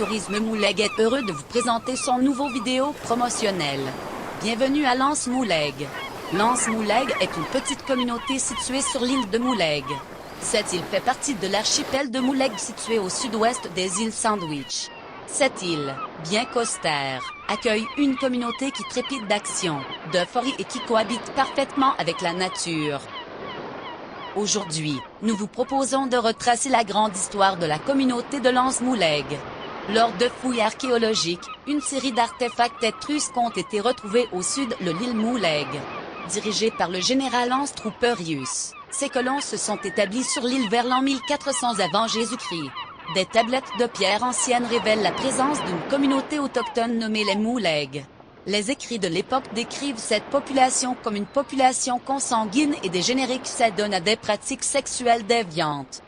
Tourisme Mouleg est heureux de vous présenter son nouveau vidéo promotionnel. Bienvenue à L'Anse Mouleg. L'Anse Mouleg est une petite communauté située sur l'île de Mouleg. Cette île fait partie de l'archipel de Mouleg situé au sud-ouest des îles Sandwich. Cette île, bien qu'austère, accueille une communauté qui trépide d'action, d'euphorie et qui cohabite parfaitement avec la nature. Aujourd'hui, nous vous proposons de retracer la grande histoire de la communauté de l'Anse Mouleg. Lors de fouilles archéologiques, une série d'artefacts étrusques ont été retrouvés au sud de l'île Mouleg. Dirigés par le général Hans Trouperius, ces colons se sont établis sur l'île vers l'an 1400 avant Jésus-Christ. Des tablettes de pierre anciennes révèlent la présence d'une communauté autochtone nommée les Mouleg. Les écrits de l'époque décrivent cette population comme une population consanguine et dégénérée qui s'adonne à des pratiques sexuelles déviantes.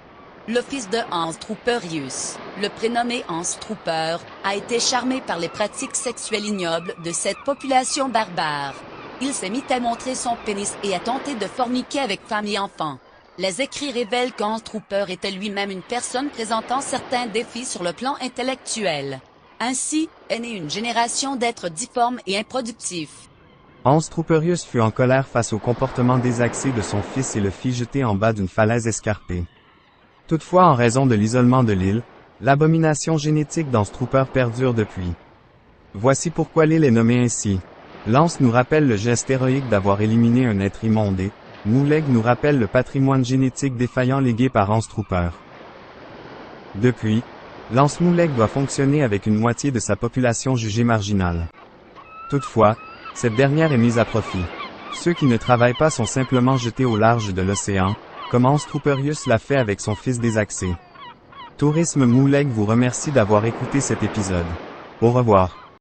Le fils de Hans Trouperius, le prénommé Hans Trooper, a été charmé par les pratiques sexuelles ignobles de cette population barbare. Il s'est mis à montrer son pénis et à tenter de forniquer avec femmes et enfants. Les écrits révèlent qu'Hans Trooper était lui-même une personne présentant certains défis sur le plan intellectuel. Ainsi, est née une génération d'êtres difformes et improductifs. Hans Trouperius fut en colère face au comportement désaxé de son fils et le fit jeter en bas d'une falaise escarpée. Toutefois, en raison de l'isolement de l'île, l'abomination génétique d'Hans Trooper perdure depuis. Voici pourquoi l'île est nommée ainsi. L'Anse nous rappelle le geste héroïque d'avoir éliminé un être immonde et Mouleg nous rappelle le patrimoine génétique défaillant légué par Hans Trooper. Depuis, l'Anse Mouleg doit fonctionner avec une moitié de sa population jugée marginale. Toutefois, cette dernière est mise à profit. Ceux qui ne travaillent pas sont simplement jetés au large de l'océan, comme Hans Trouperius l'a fait avec son fils désaxé. Tourisme Mouleg vous remercie d'avoir écouté cet épisode. Au revoir.